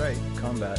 right, combat.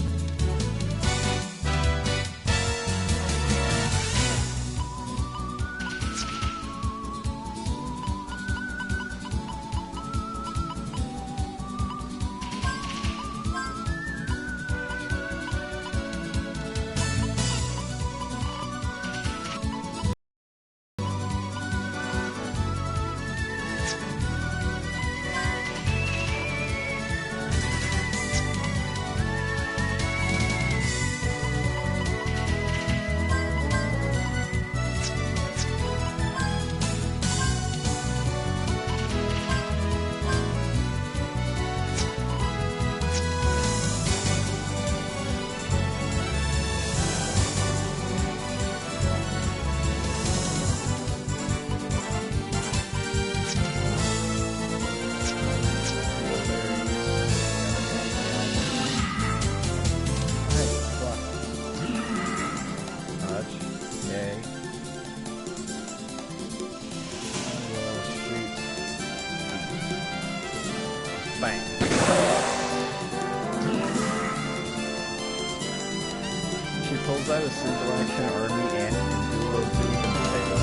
Pulls out a single action army and duo two from the table.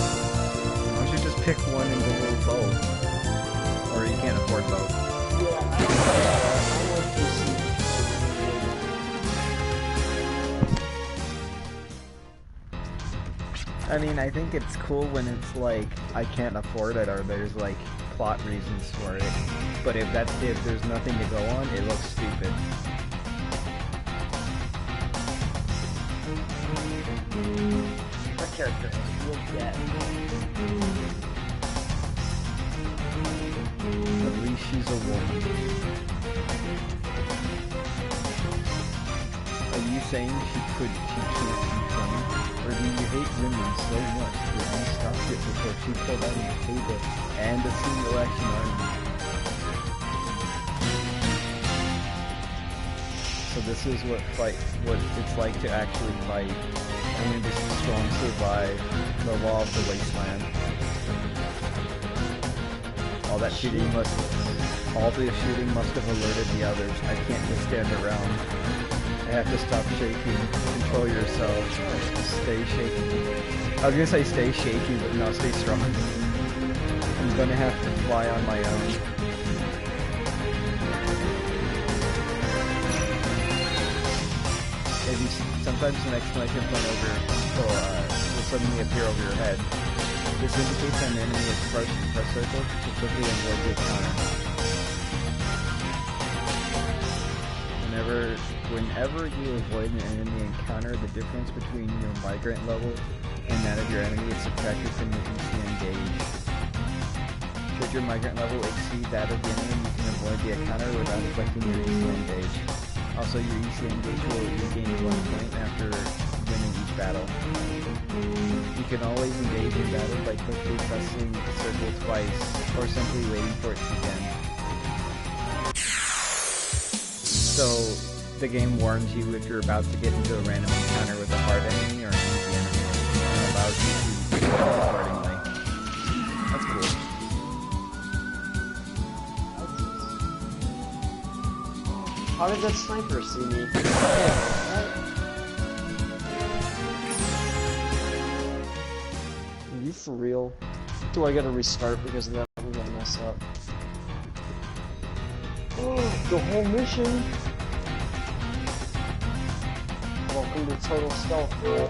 Why don't you just pick one and duo both? Or you can't afford both. I mean, I think it's cool when it's like, I can't afford it, or there's like plot reasons for it. But if there's nothing to go on, it looks stupid. What character will get? At least she's a woman. Are you saying she can't be funny? Or do you hate women so much that you stopped it before she pulled out of the table and a single action army? So this is what it's like to actually fight. Only the strong survive. The law of the wasteland. All the shooting must have alerted the others. I can't just stand around. I have to stop shaking. Control yourself. Stay shaky. I was gonna say stay shaky, but no, stay strong. I'm gonna have to fly on my own. Sometimes an exclamation point will suddenly appear over your head. This indicates an enemy is press circle to quickly avoid the encounter. Whenever you avoid an enemy encounter, the difference between your migrant level and that of your enemy is subtracted from your EC engage. Should your migrant level exceed that of the enemy, you can avoid the encounter without affecting your EC engage. Also, your EC engage will regain 1 point after winning each battle. You can always engage in battle by quickly pressing circle twice, or simply waiting for it to begin. So, the game warns you if you're about to get into a random encounter with a hard enemy or an easy enemy, and allows you to respond accordingly. That's cool. How did that sniper see me? Are you for real? Do I gotta restart because of that? I'm gonna mess up. Oh, the whole mission! Welcome to Total Stealth, bro.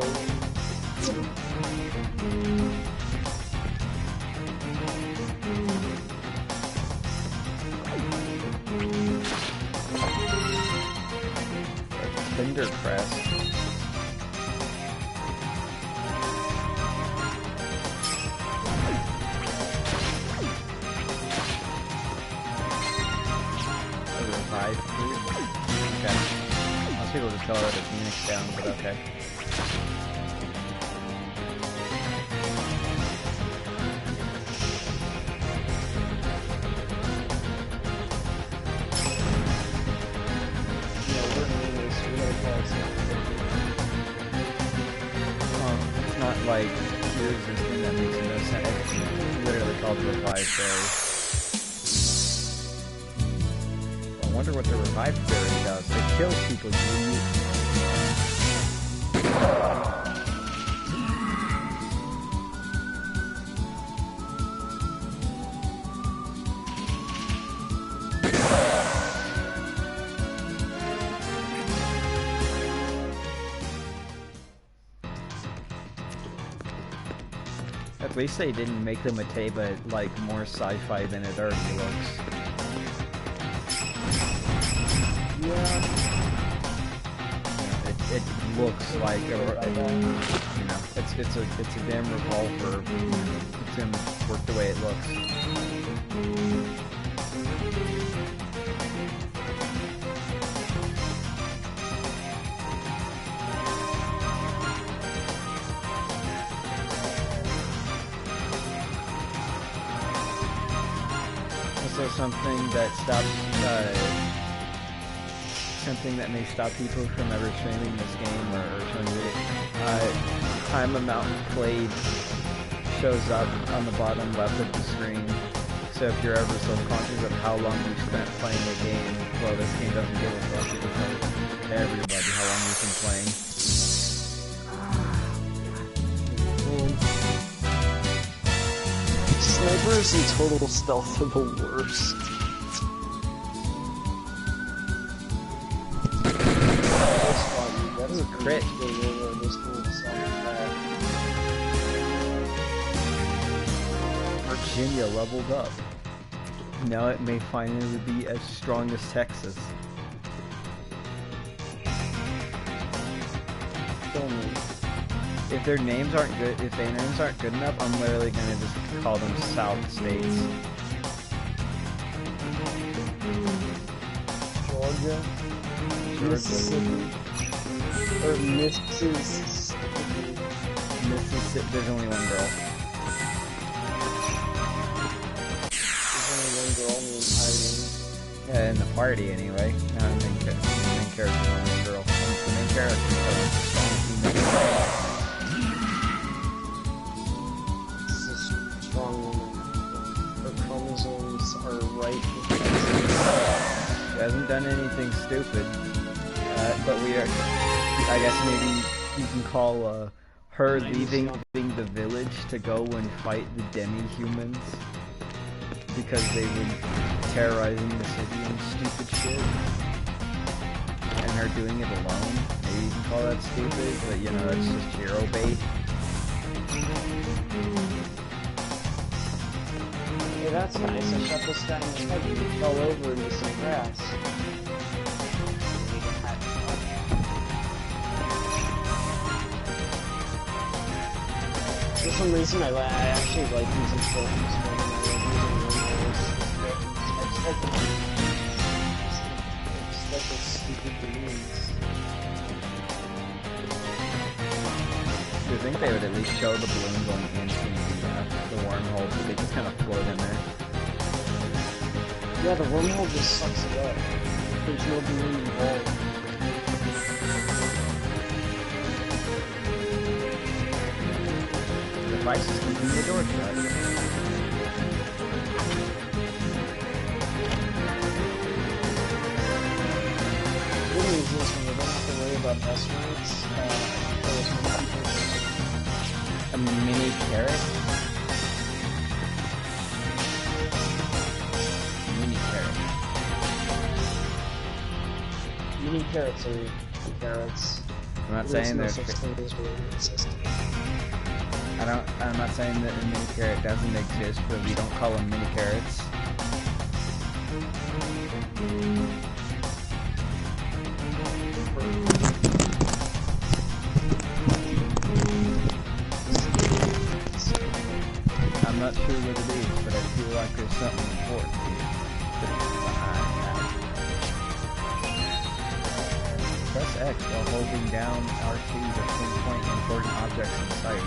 Tinder Crest. Revive fruit? Okay. Most people just call it a Phoenix down, but okay. It's not like yours this thing that makes no sense. It's literally called Revive Berry. wonder what the revive theory does. It kills people. At least they didn't make the Mateba like more sci-fi than it already looks. Yeah. It looks like a, you know, it's a damn revolver. It's gonna work the way it looks. Also, something that may stop people from ever streaming this game or showing it. Time amount played shows up on the bottom left of the screen. So if you're ever self-conscious of how long you've spent playing the game, well, this game doesn't give a fuck. It will tell everybody how long you've been playing. Snipers and total stealth are the worst. That's a crit. Virginia leveled up. Now it may finally be as strong as Texas. If their names aren't good, if their names aren't good enough, I'm literally gonna just call them South States. Georgia. Mississippi. Or Mississippi. Mississippi. There's only one girl. There's only one girl in the entire game. Yeah, in the party anyway. No, the main character's only a girl. The main character is a strong female. She hasn't done anything stupid, but we are, I guess maybe you can call her leaving the village to go and fight the demi-humans because they were terrorizing the city and stupid shit, and her doing it alone. Maybe you can call that stupid, but you know, that's just hero bait. Hey, that's nice. I shot this guy in the head and he fell over into some grass. For some reason, I actually like using trophies more than I like using it's like those stupid balloons. I think they would at least show the balloon going into the wormhole, so they just kind of float in there. Yeah, the wormhole just sucks it up. There's no balloon involved. The device is keeping the door shut. Good news is when you don't have to worry about S ranks, A mini carrot? Mini carrot. Mini carrots are carrots. I'm not saying no they're... such thing as really consistent. I'm not saying that a mini carrot doesn't exist, but we don't call them mini carrots. I'm not sure what it is, but I feel like there's something important here. Press X while holding down R2 to pinpoint important objects in sight.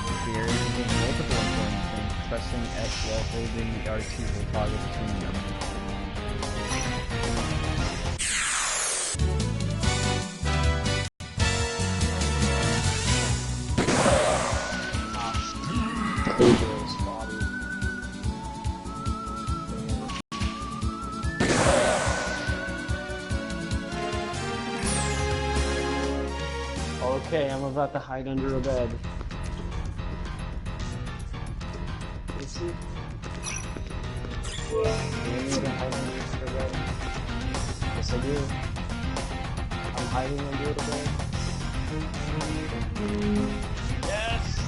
If the area contains multiple important things, pressing X while holding the R2 will toggle between them. Okay, I'm about to hide under a bed. You see? Do I need to hide under a bed? Yes, I do. I'm hiding under a bed. Yes!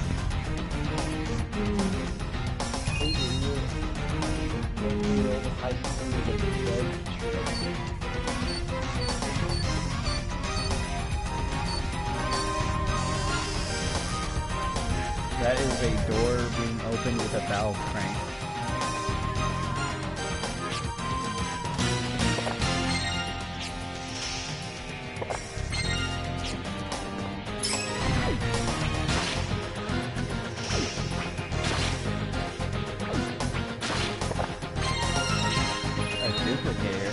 That is a door being opened with a valve crank. A duplicator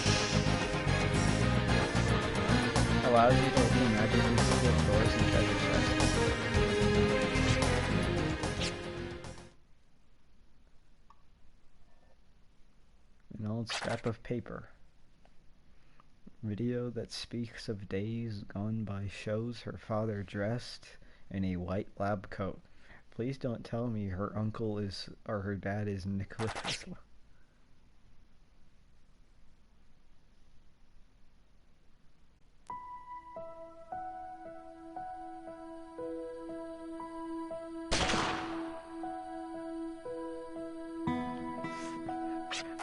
allows you to open magically sealed doors and treasure chests. An old scrap of paper. Video that speaks of days gone by shows her father dressed in a white lab coat. Please don't tell me her uncle is, or her dad is Nikola Tesla.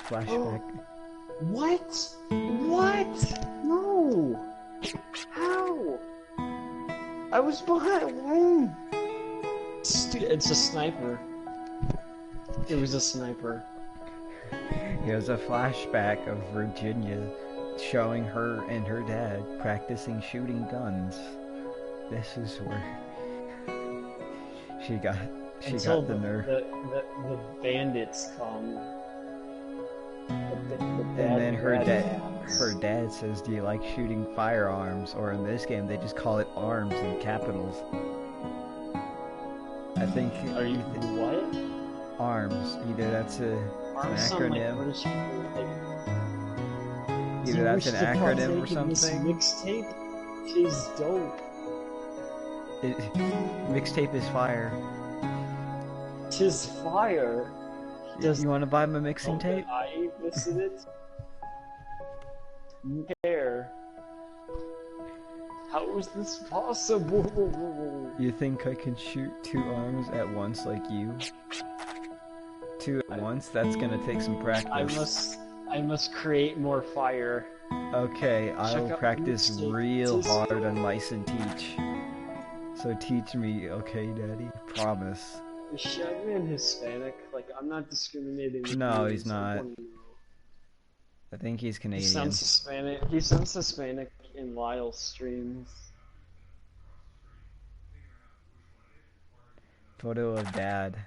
Flashback. What? What? No! How? I was behind. It's a sniper. It was a sniper. Here's a flashback of Virginia showing her and her dad practicing shooting guns. This is where she got the nerve. The bandits come. And then her dad says, "Do you like shooting firearms?" Or in this game, they just call it arms in capitals. I think. Are you what? Arms. Either that's an acronym. Either that's an acronym or something. Mixtape is dope. Mixtape is fire. Tis fire. You want to buy my mixing tape? I listed it. Care. How is this possible? You think I can shoot two arms at once like you? Two at once? That's gonna take some practice. I must create more fire. Okay, I'll practice real hard on Mice and Teach. So teach me, okay, Daddy? Promise. Is Shagman Hispanic? Like, I'm not discriminating. No, he's not. I think he's Canadian. He sounds Hispanic. He sounds Hispanic in Lyle's streams. Photo of Dad.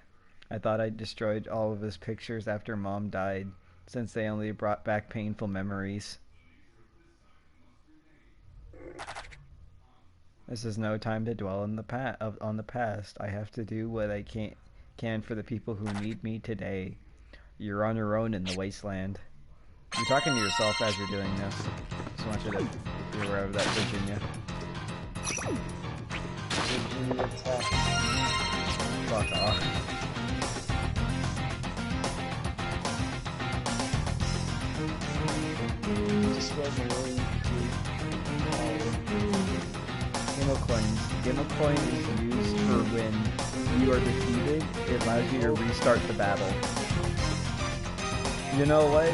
I thought I destroyed all of his pictures after Mom died, since they only brought back painful memories. This is no time to dwell on the past. I have to do what I can for the people who need me today. You're on your own in the wasteland. You're talking to yourself as you're doing this. Just want you to be aware of that, Virginia. Virginia Tech. Fuck off. Just read the word. Gimel coin is used for when you are defeated. It allows you to restart the battle. You know what?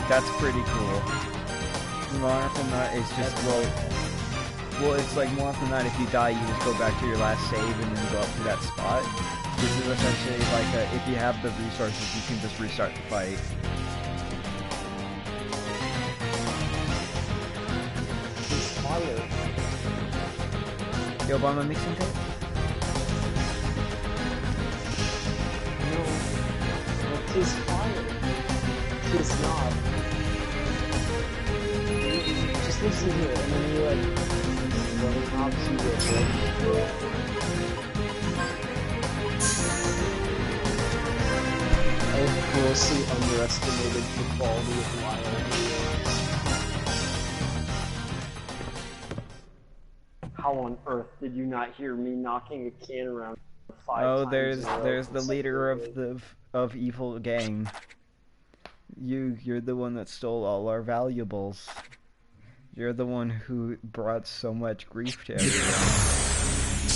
That's pretty cool. More often than not, it's just, well, it's like more often than not, if you die, you just go back to your last save and then go up to that spot. This is essentially like if you have the resources, you can just restart the fight. It's fire. Yo, Obama mixing tape? No. It is fire. It is not. Just listen to it, and then you're like, running off to it. I've grossly underestimated the quality of Lyle. How on earth did you not hear me knocking a can around 5 Oh, times? there's the leader of evil gang. You're the one that stole all our valuables. You're the one who brought so much grief to everyone.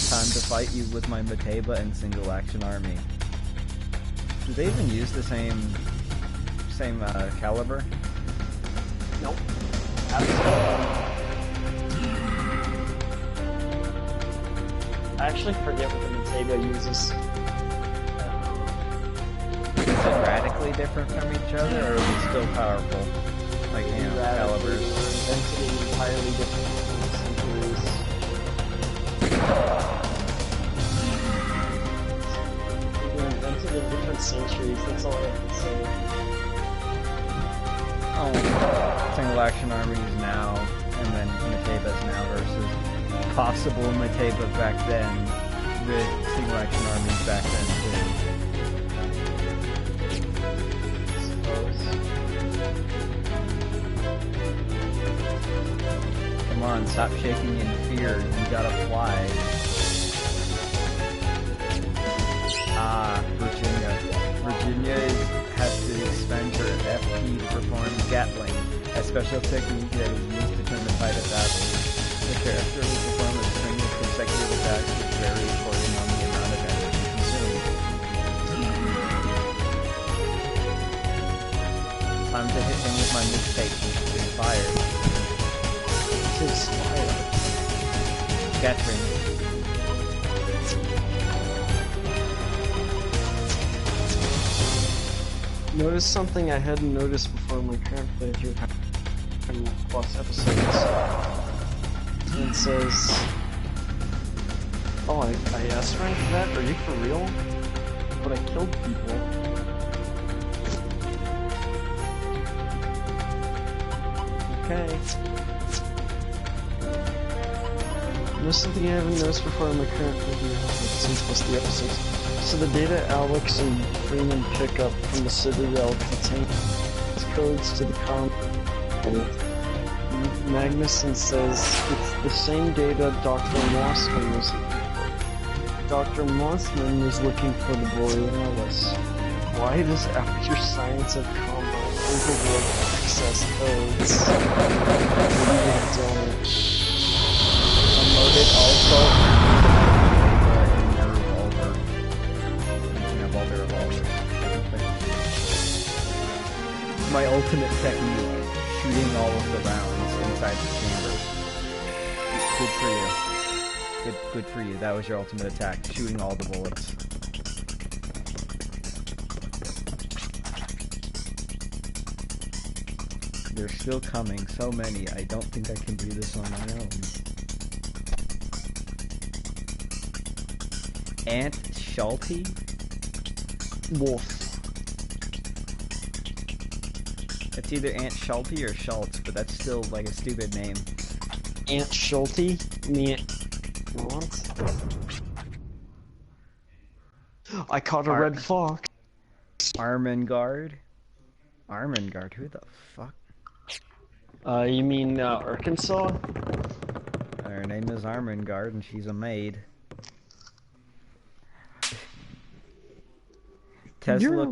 Time to fight you with my Mateba and Single Action Army. Do they even use the same caliber? Nope. Absolutely. I actually forget what the Mateba uses. Is it radically different from each other, or is it still powerful? Like, you know, calibers. Invented in entirely different centuries. They're invented in different centuries, that's all I have to say. Oh, Single Action Armies now, and then Mateba's now versus possible Mateba back then, with Single Action Armies back then too. Come on, stop shaking in fear, you gotta fly. Ah, Virginia. Virginia has to expend her FP to perform Gatling, a special technique that is used to turn the tide of battle. The character will perform a string of consecutive attacks which vary according on the amount of energy consumed. Time to hit him with my mixtape. Inspired. Inspired. Gatling. Notice something I hadn't noticed before in my current playthrough. 10+ episodes. It says, oh, I S-ranked that? Are you for real? But I killed people. Okay. There's something I haven't noticed before in my current playthrough. 10+ episodes. So the data Alex and Freeman pick up from the Citadel contains codes to the Magnuson says it's the same data Dr. Mossman was looking for. Dr. Mossman was looking for the Borealis. Why does After Science of Combat overlook access codes? Unloaded also. My ultimate technique, shooting all of the rounds inside the chamber. Good for you. Good for you. That was your ultimate attack, shooting all the bullets. They're still coming, so many. I don't think I can do this on my own. Aunt Schulte? Wolf. It's either Aunt Schulte or Schultz, but that's still like a stupid name. Aunt Schulte? What? I caught a red fox. Armengard? Armengard? Who the fuck? You mean, Arkansas? Her name is Armengard, and she's a maid. Tesla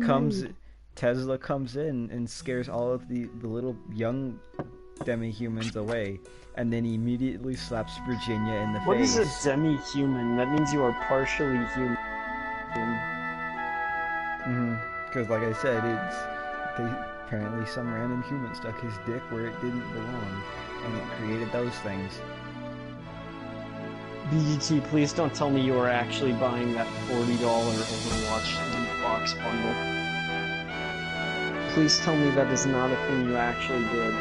comes in and scares all of the little young demi-humans away, and then he immediately slaps Virginia in the face. What is a demi-human? That means you are partially human. Because like I said, apparently some random human stuck his dick where it didn't belong, and it created those things. BGT, please don't tell me you are actually buying that $40 Overwatch loot box bundle. Please tell me that is not a thing you actually did.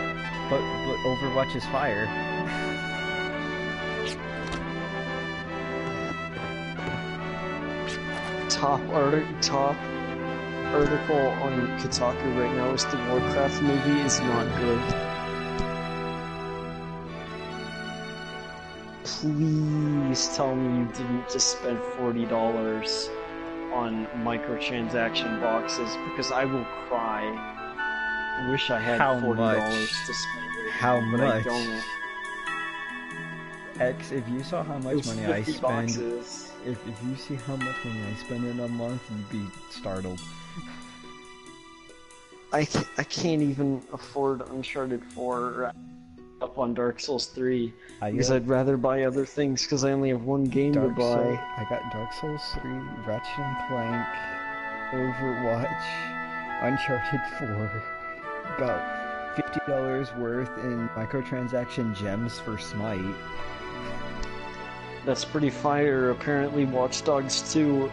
But Overwatch is fire. Top article on Kotaku right now is the Warcraft movie is not good. Please tell me you didn't just spend $40 on microtransaction boxes, because I will cry. I wish I had $40 to spend. How but much? I don't. X, if you saw how It much was money I 50 spend, boxes. if you see how much money I spend in a month, you'd be startled. I can't even afford Uncharted 4 up on Dark Souls 3 because I'd rather buy other things because I only have one game to buy. I got Dark Souls 3, Ratchet and Clank, Overwatch, Uncharted 4, about $50 worth in microtransaction gems for Smite. That's pretty fire. Apparently Watch Dogs 2,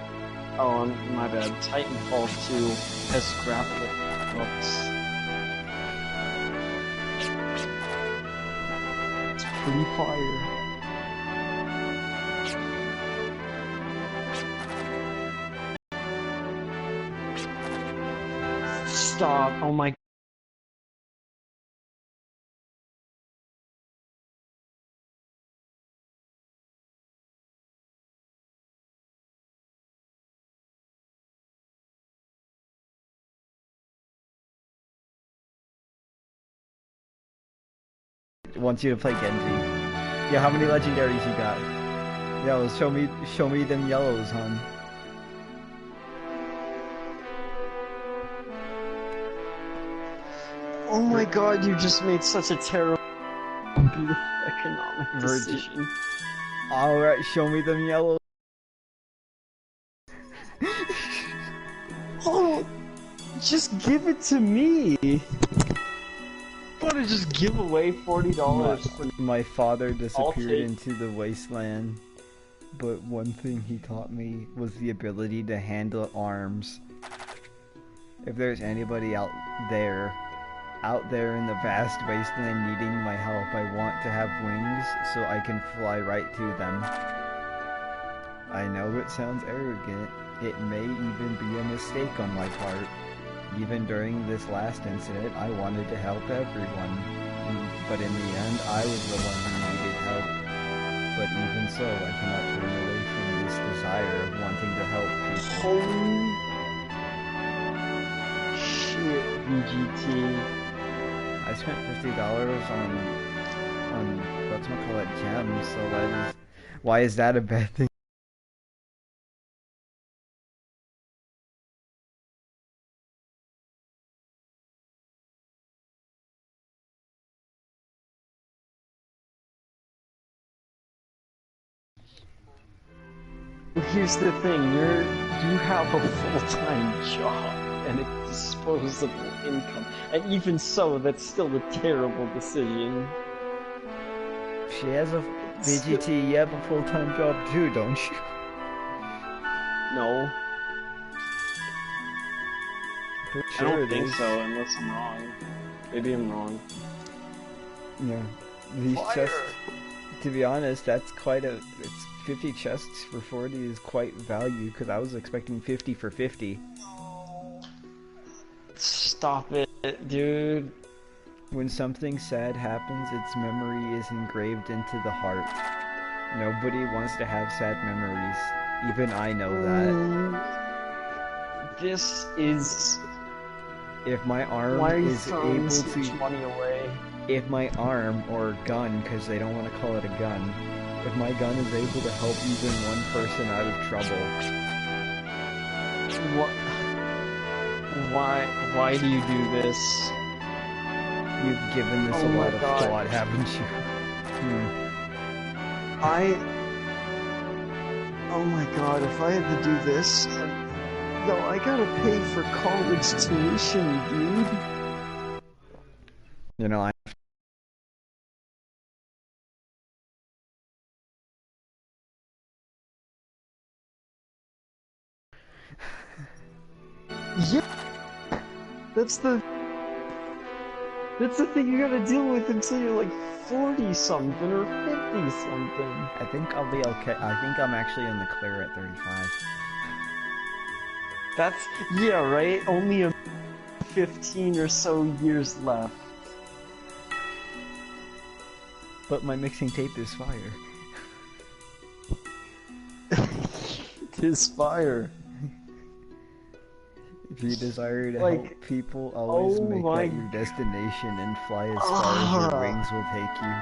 oh my bad, Titanfall 2 has graphic books. It's pretty fire. Stop, oh my. Wants you to play Genji. Yeah, how many legendaries you got? Yo, show me them yellows, hon. Oh my god, you just made such a terrible economic decision. Alright, show me them yellows. Oh, just give it to me. Want to just give away $40? My father disappeared into the wasteland, but one thing he taught me was the ability to handle arms. If there's anybody out there in the vast wasteland needing my help, I want to have wings so I can fly right to them. I know it sounds arrogant. It may even be a mistake on my part. Even during this last incident, I wanted to help everyone. But in the end, I was the one who needed help. But even so, I cannot turn away from this desire of wanting to help people. Holy shit, VGT. I spent $50 on whatchamacallit gems, so why is that a bad thing? Here's the thing, you have a full-time job and a disposable income, and even so, that's still a terrible decision. She has a VGT. You have a full-time job too, don't you? No. Pretty I sure don't it think is. so, unless I'm wrong. Maybe I'm wrong. Yeah, these Fire. chests. To be honest, that's quite a. It's 50 chests for 40 is quite value because I was expecting 50 for 50. Stop it, dude. When something sad happens, its memory is engraved into the heart. Nobody wants to have sad memories. Even I know that. This is. If my arm Why are you is throwing able so much to. money away? If my arm or gun, because they don't want to call it a gun, if my gun is able to help even one person out of trouble. What? Why do you do this? You've given this a lot of thought, haven't you? Oh my god, if I had to do this, no, I gotta pay for college tuition, dude. You know, Yeah, that's the thing you gotta deal with until you're like 40 something or 50 something. I think I'll be okay. I think I'm actually in the clear at 35. That's, yeah, right? Only a 15 or so years left. But my mixing tape is fire. It is fire. If you desire to help people, always make that your destination and fly as far as your wings will take you.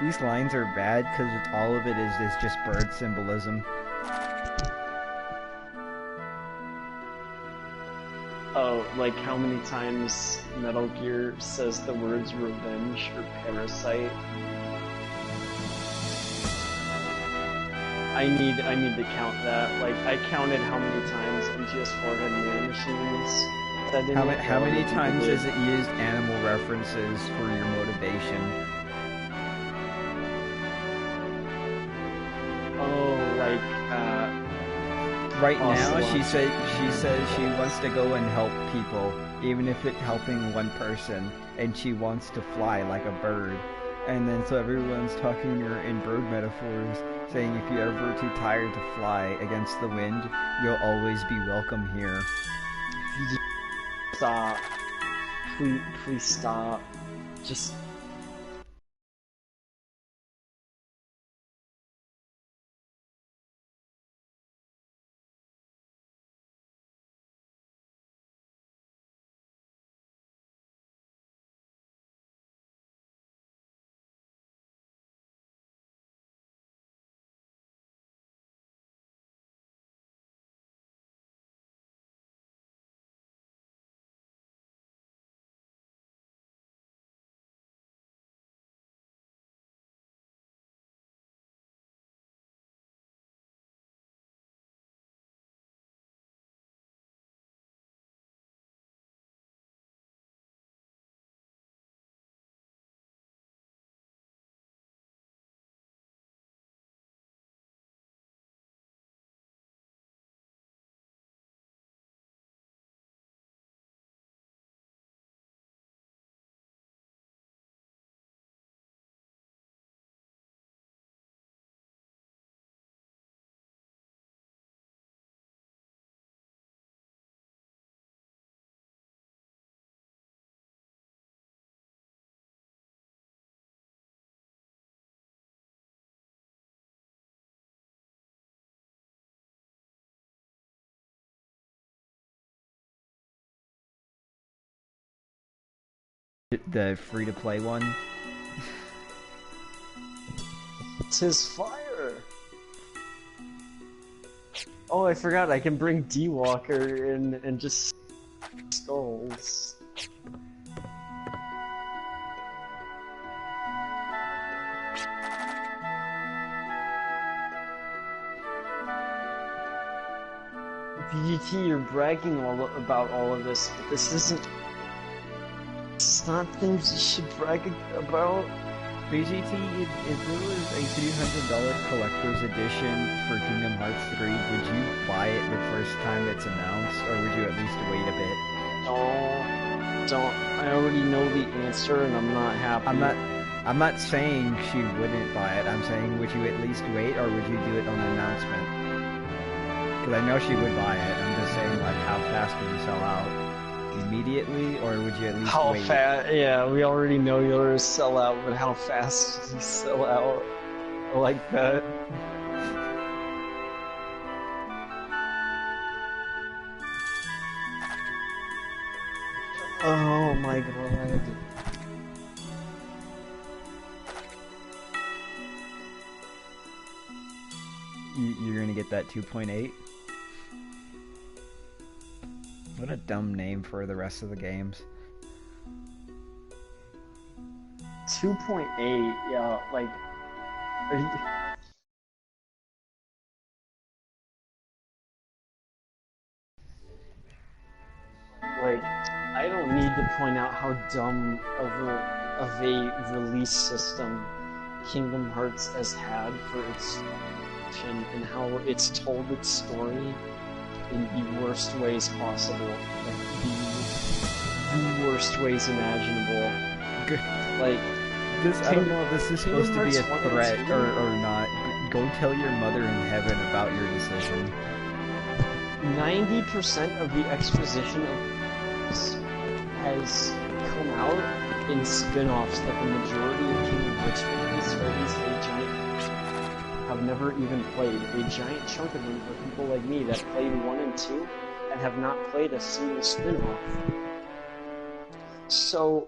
These lines are bad because all of it is just bird symbolism. Oh, like how many times Metal Gear says the words revenge or parasite? I need to count that. Like, I counted how many times MGS4 had Man Machines. How many times has it used animal references for your motivation? Oh, like, right now, Ocelot. she says she wants to go and help people, even if it's helping one person, and she wants to fly like a bird. And then so everyone's talking to her in bird metaphors, saying if you're ever too tired to fly against the wind, you'll always be welcome here. Stop. Please stop. Just... The free-to-play one. "'Tis fire!" Oh, I forgot, I can bring D-Walker in and just... skulls. BGT, you're bragging about all of this, but this isn't... It's not things you should brag about. BGT, if there was a $300 collector's edition for Kingdom Hearts 3, would you buy it the first time it's announced, or would you at least wait a bit? Don't. I already know the answer, and I'm not happy. I'm not saying she wouldn't buy it. I'm saying, would you at least wait, or would you do it on an announcement? Because I know she would buy it. I'm just saying, like, how fast would you sell out? Immediately, or would you at least how wait? fast? Yeah, we already know you'll sell out, but how fast does you sell out? I like that. Oh my god. You're gonna get that 2.8? What a dumb name for the rest of the games. 2.8, yeah, like... Are you... Like, I don't need to point out how dumb of a release system Kingdom Hearts has had for its and how it's told its story in the worst ways possible, like the worst ways imaginable. Like, I don't know if this is supposed to be a threat or not. Go tell your mother in heaven about your decision. 90% of the exposition of this has come out in spin-offs that the majority of Kingdom Hearts fans, or at least a giant, have never even played. A giant chunk of them are people like me that played 1 and 2 and have not played a single spin-off. So,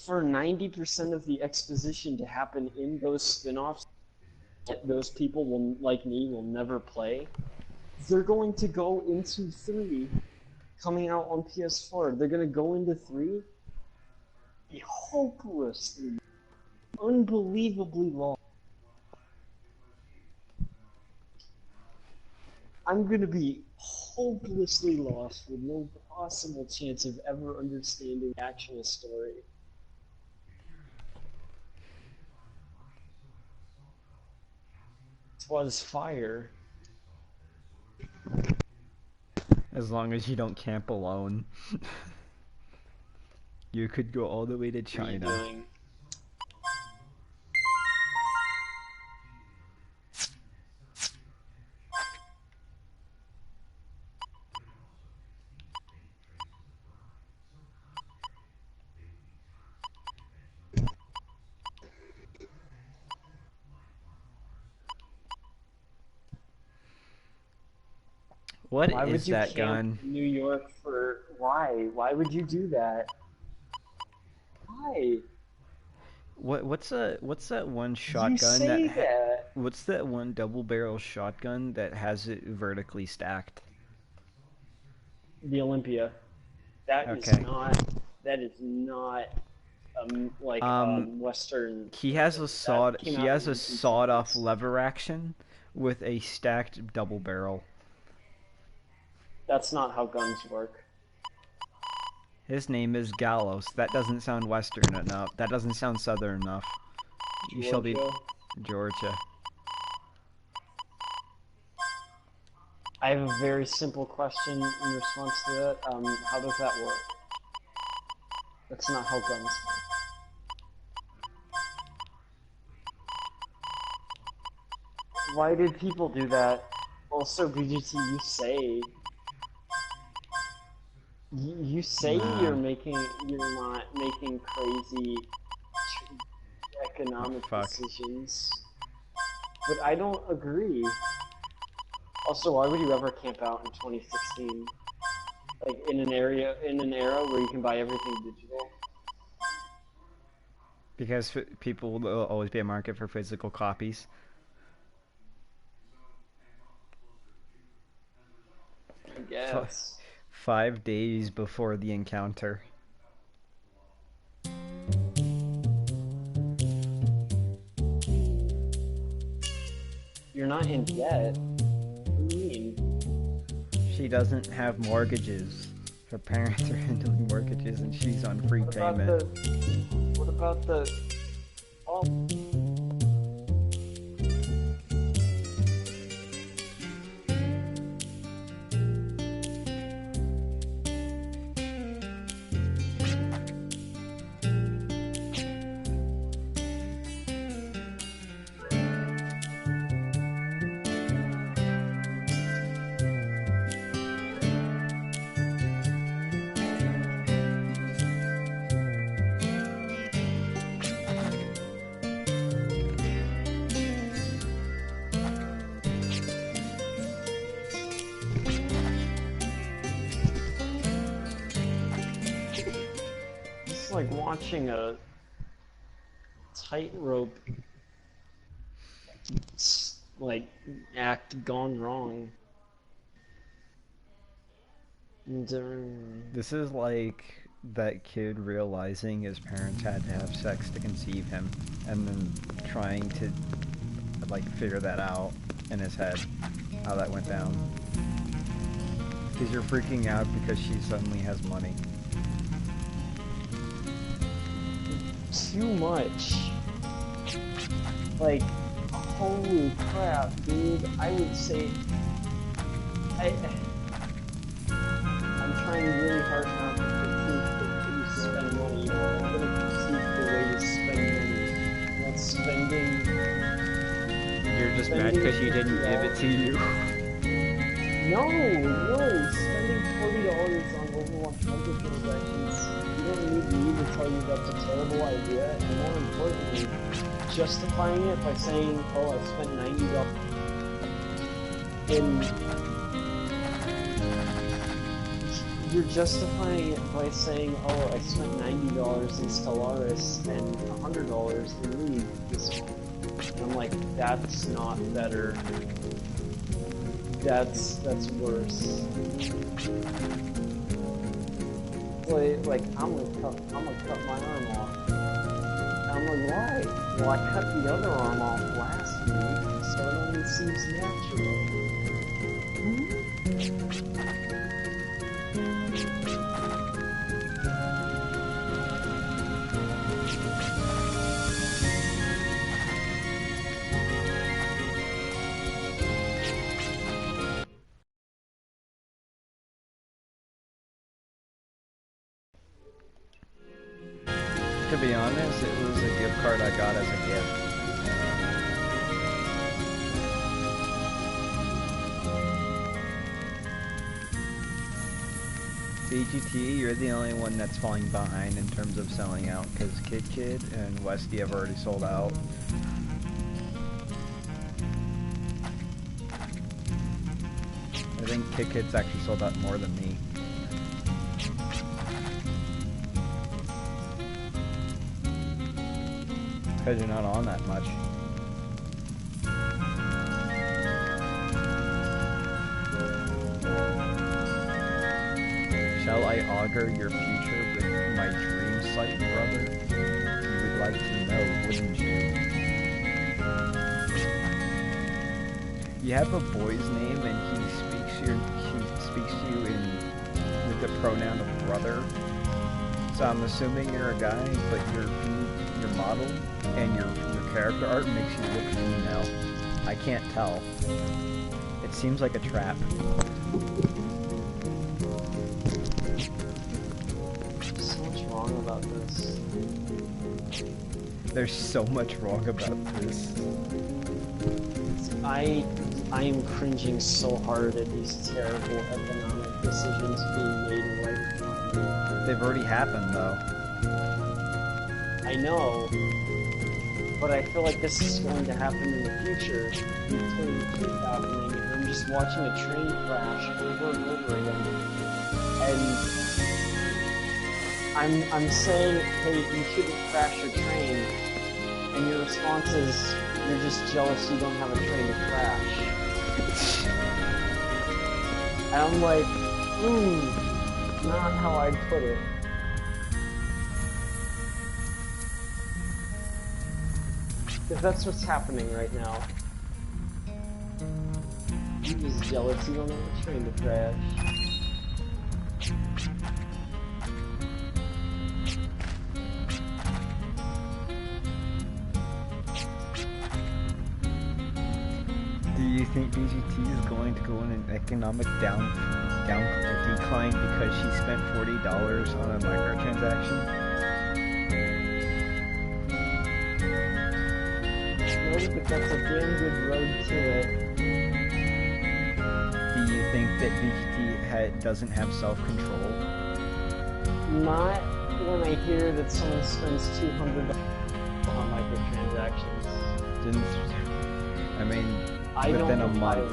for 90% of the exposition to happen in those spin-offs that those people will, like me, will never play, they're going to go into 3 coming out on PS4. They're going to go into 3 be hopelessly, unbelievably lost. I'm going to be hopelessly lost with no possible chance of ever understanding the actual story. Was fire. As long as you don't camp alone. You could go all the way to China. What are you doing? What Why is would you that camp gun? in New York for why? Why would you do that? Why? What's that one You shotgun say that. what's that one double barrel shotgun that has it vertically stacked? The Olympia. That is Okay. not. That is not. Western. He has a came he out has in a the sawed-off 1970s. lever action with a stacked double barrel. That's not how guns work. His name is Gallows. That doesn't sound Western enough. That doesn't sound Southern enough. You shall be Georgia. Georgia. I have a very simple question in response to that. How does that work? That's not how guns work. Why did people do that? Also, BGT, you say Nah. you're not making crazy economic Fuck. decisions, but I don't agree. Also, why would you ever camp out in 2016? Like in an era where you can buy everything digital? Because people will always be a market for physical copies. I guess. 5 days before the encounter. You're not in debt. What do you mean? She doesn't have mortgages. Her parents are handling mortgages and she's on free What about payment. what about the... Oh. It's like watching a tightrope act gone wrong. And, This is like that kid realizing his parents had to have sex to conceive him and then trying to like figure that out in his head, how that went down. Because you're freaking out because she suddenly has money. too much. Like, holy crap, dude. I would say... I'm trying really hard not to critique that you spend money. I'm gonna critique the way you spend money. Not spending... You're just mad because you didn't give it to you. No, spending $40 on Overwatch microtransactions, you don't need me to tell you that's a terrible idea, and more importantly, justifying it by saying, oh, I spent $90 in... you're justifying it by saying, oh, I spent $90 in Stellaris and $100 in League this month. And I'm like, that's not better. That's worse. Like I'm gonna cut my arm off. And I'm like, why? Well, I cut the other arm off last week, so it only seems natural. To be honest, it was a gift card I got as a gift. BGT, you're the only one that's falling behind in terms of selling out, because Kid and Westy have already sold out. I think Kid's actually sold out more than me. Because you're not on that much. Shall I augur your future with my dream sight, brother? You would like to know, wouldn't you? You have a boy's name and he speaks to you with the pronoun of brother. So I'm assuming you're a guy, but your model and your character art makes you look female. I can't tell. It seems like a trap. So much wrong about this. There's so much wrong about this. I am cringing so hard at these terrible economic decisions being made right in front of me. They've already happened, though. I know, but I feel like this is going to happen in the future. It's going to keep happening, and I'm just watching a train crash over and over again. And I'm saying, hey, you shouldn't crash your train, and your response is, you're just jealous you don't have a train to crash. And I'm like, not how I'd put it. If that's what's happening right now. You're just jealous you don't have a train to crash. Do you think BGT is going to go in an economic decline because she spent $40 on a microtransaction? But that's a damn good road to it. Do you think that BGT doesn't have self-control? Not when I hear that someone spends $200 on microtransactions. I mean, within a month.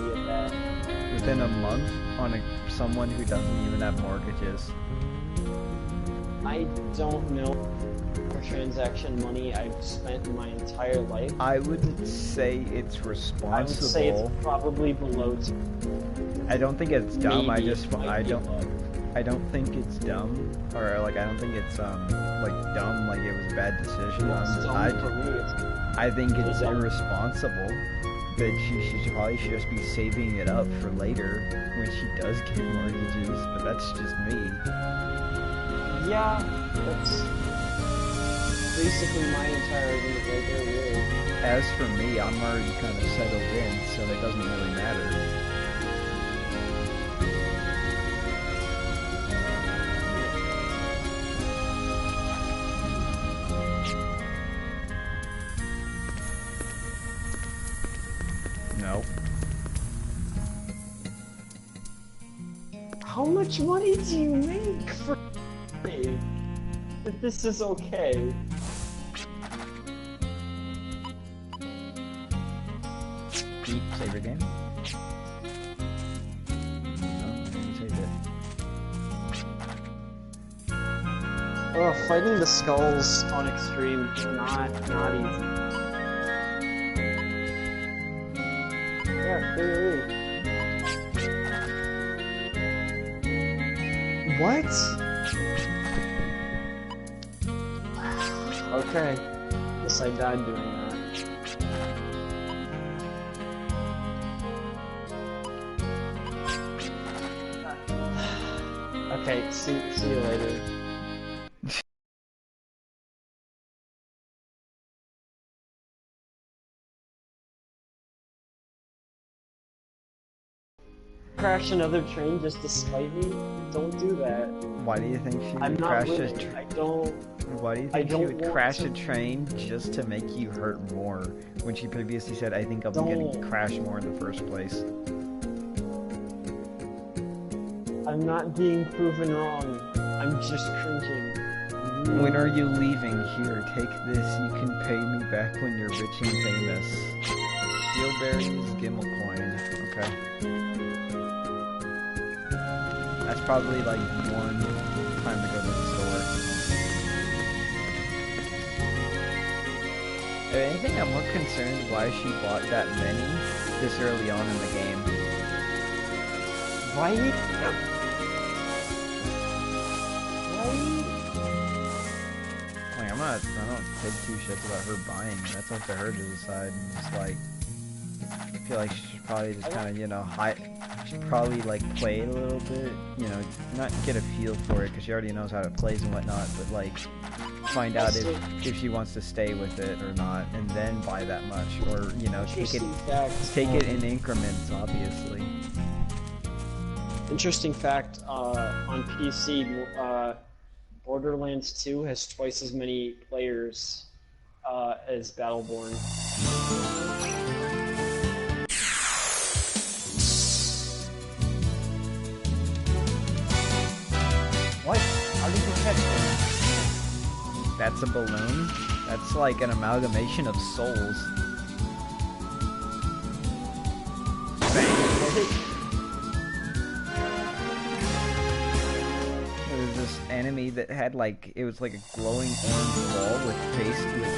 Within a month on someone who doesn't even have mortgages. I don't know transaction money I've spent in my entire life. I would say it's responsible. I would say it's probably below. I don't think it's dumb. Maybe I don't think it's dumb, or like I don't think it's like dumb, like it was a bad decision. I think it's irresponsible. That she probably should just be saving it up for later when she does get mortgages. But that's just me. Yeah, that's basically my entire argument right there, really. As for me, I'm already kind of settled in, so it doesn't really matter. No. How much money do you make for if this is okay? Beat, save your game. No, I didn't save it. Oh, fighting the skulls on extreme, not easy. Yeah, clearly. What? Okay. Guess I died doing that. Okay, see you later. Crash another train just to spite me? Don't do that. Why do you think she I'm would not crash a winning. train? I don't. Why do you I think she don't would want crash to- a train just to make you hurt more when she previously said, I think I'm gonna Don't. crash more in the first place? I'm not being proven wrong. I'm just cringing. When are you leaving? Here, take this. You can pay me back when you're rich and famous. Steelberries, Gimel coin. Okay. That's probably like one time to go to the store. If anything, I'm more concerned why she bought that many this early on in the game. Right? Like, I don't take two shits about her buying. That's up to her to decide. And it's like, I feel like she should probably just kind of, you know, should probably like play it a little bit, you know, not get a feel for it because she already knows how it plays and whatnot, but like find out if she wants to stay with it or not, and then buy that much, or you know, take it in increments, obviously. Interesting fact, on PC, Borderlands 2 has twice as many players as Battleborn. What? How did you catch that? That's a balloon? That's like an amalgamation of souls. There was this enemy that had like, it was like a glowing orange ball with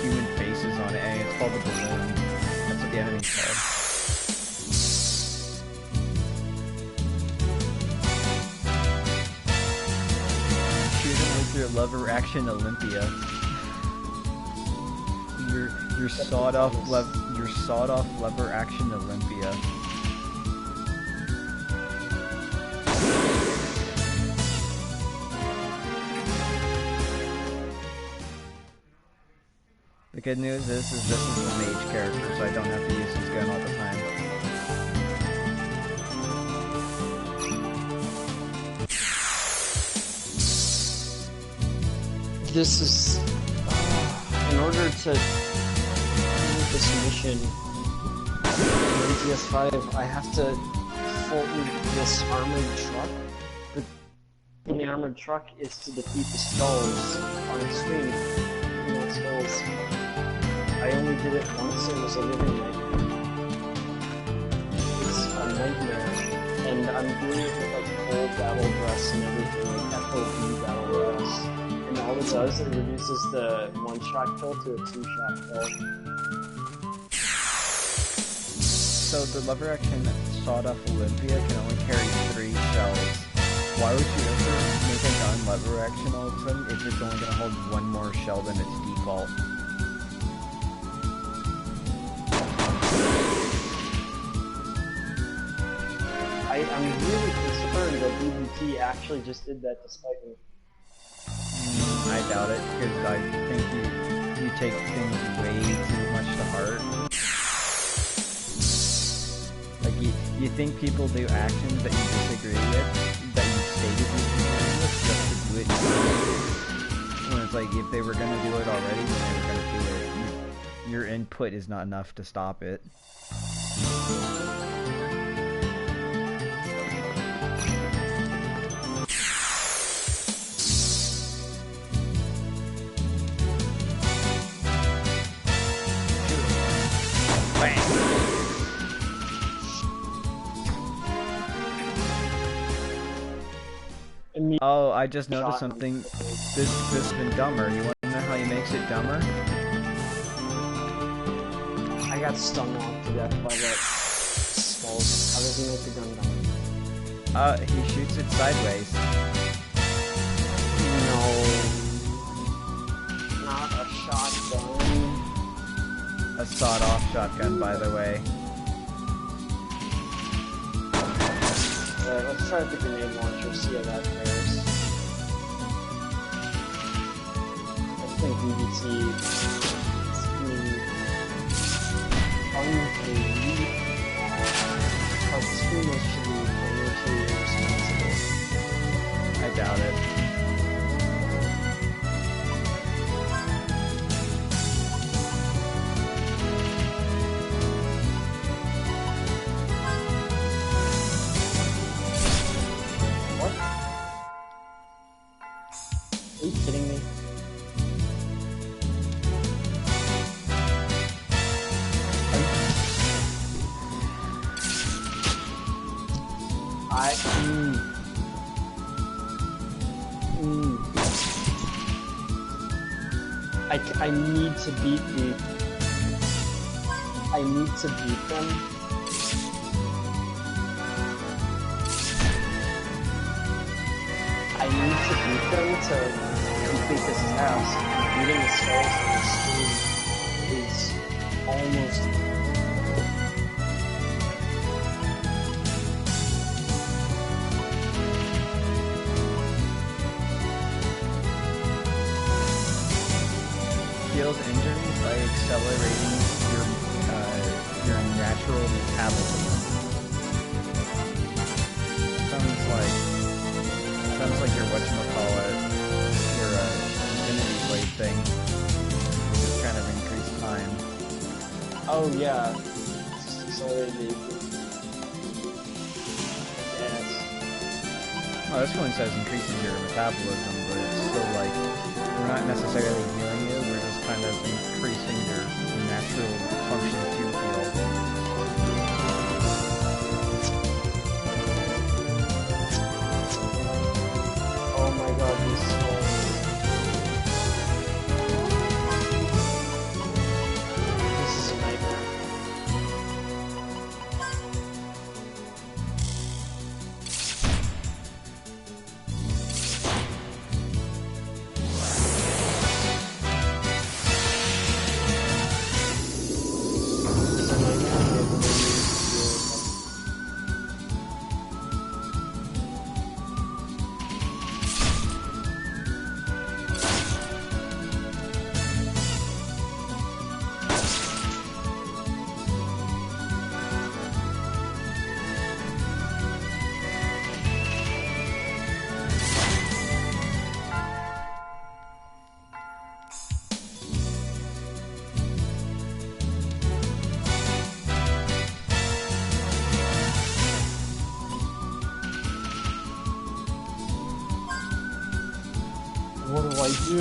human faces on it, and it's called a balloon. That's what the enemy's called. Your lever action Olympia. Your sawed off lever action Olympia. The good news is this is the mage character, so I don't have to use his gun all the time. This is... in order to do this mission in GS5, I have to fulton this armored truck. The armored truck is to defeat the skulls on extreme. You know, skulls. I only did it once, it was a living nightmare. It's a nightmare. And I'm doing it with like full battle dress and everything, like FOV battle dress. And all it does, it reduces the one-shot kill to a two-shot kill. So the lever action sawed-off Olympia can only carry 3 shells. Why would you ever make a gun lever action all of a sudden if it's only going to hold 1 more shell than its default? I'm really concerned that BBT actually just did that to spite me. I doubt it, because I think you take things way too much to heart. Like, you think people do actions that you disagree with, that you stated you disagree with, just to do it. When it's like, if they were gonna do it already, then they were gonna do it. Your input is not enough to stop it. Oh, I just noticed something. This has been dumber. You want to know how he makes it dumber? I got stung off to death by that skull. How does he make the gun dumber? He shoots it sideways. No. Not a shotgun. A sawed-off shotgun, by the way. Alright, let's try the grenade launcher, see how that fares. I think VBT is unbelievable. Cartoonish should be financially irresponsible. I doubt it. Are you kidding me? I need to beat I need to beat them. I need to beat them to complete this task. Beating the skulls on the screen is almost Heals injuries by accelerating your natural metabolism. Sounds like your whatchamacallit, your Infinity Blade thing. Just kind of increased time. oh yeah, just accelerate the yes. Oh, this one says increases your metabolism, but it's still like we're not necessarily healing you. We're just kind of increasing your natural function to heal. Oh my god, these skulls. This is a nightmare. What do I do?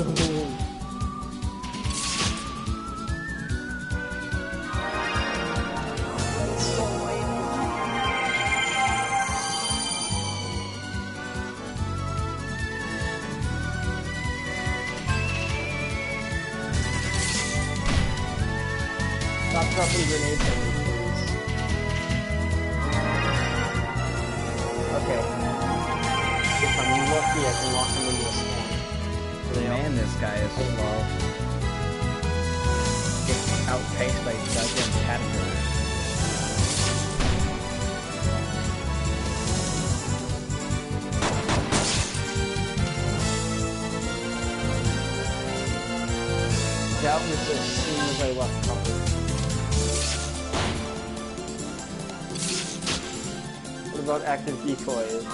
That's so lame. Stop dropping grenades on me, please. Okay. If I'm lucky, I can lock him into a spawn. Man, this guy is slow. Gets outpaced by goddamn caterpillars. Doubtless as soon as I left cover. What about active decoys?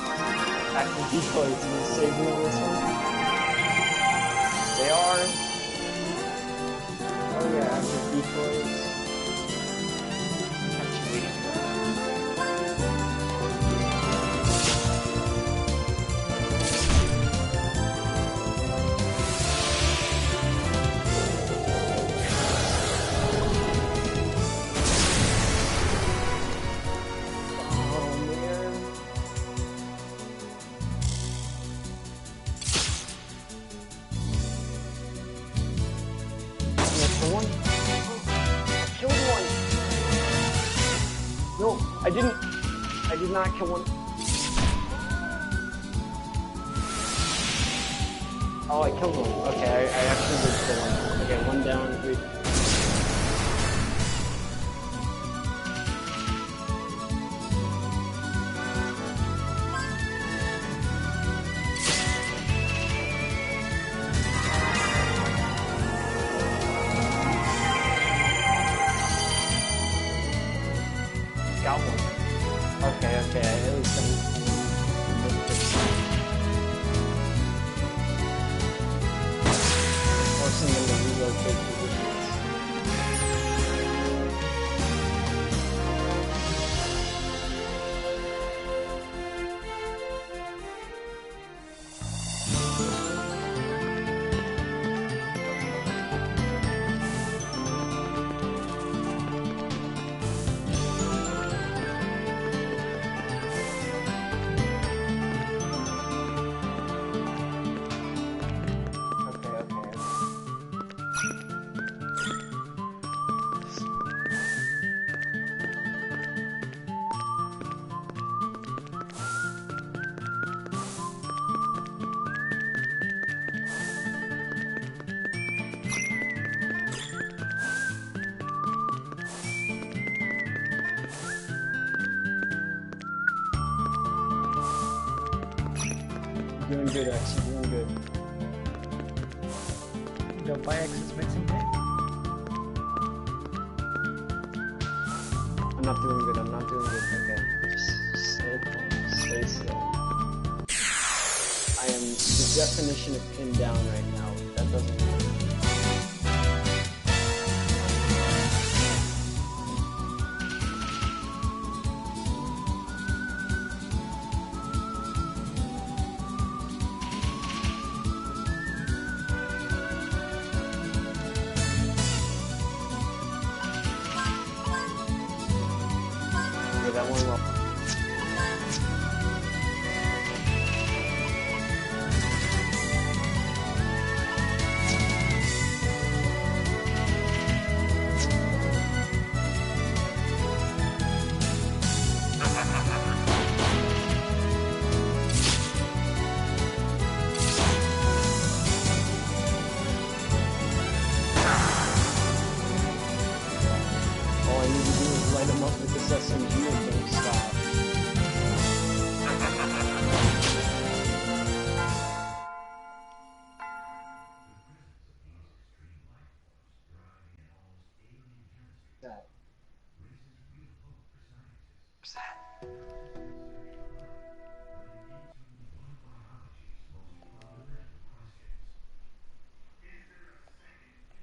Active decoys, you save me this one? They are. Oh yeah, active decoys. I did not kill one. Oh, I killed one. Okay, I actually did kill one. Okay, one down, 3. Got one. Okay, at least I'm forcing them to relocate positions. Doing good, X. You're doing good. Don't buy X's mixing tape. I'm not doing good. Okay. Just stay calm. Stay still. I am the definition of pinned down right now. That doesn't matter. That one well. All I need to do is light them up with this SMG.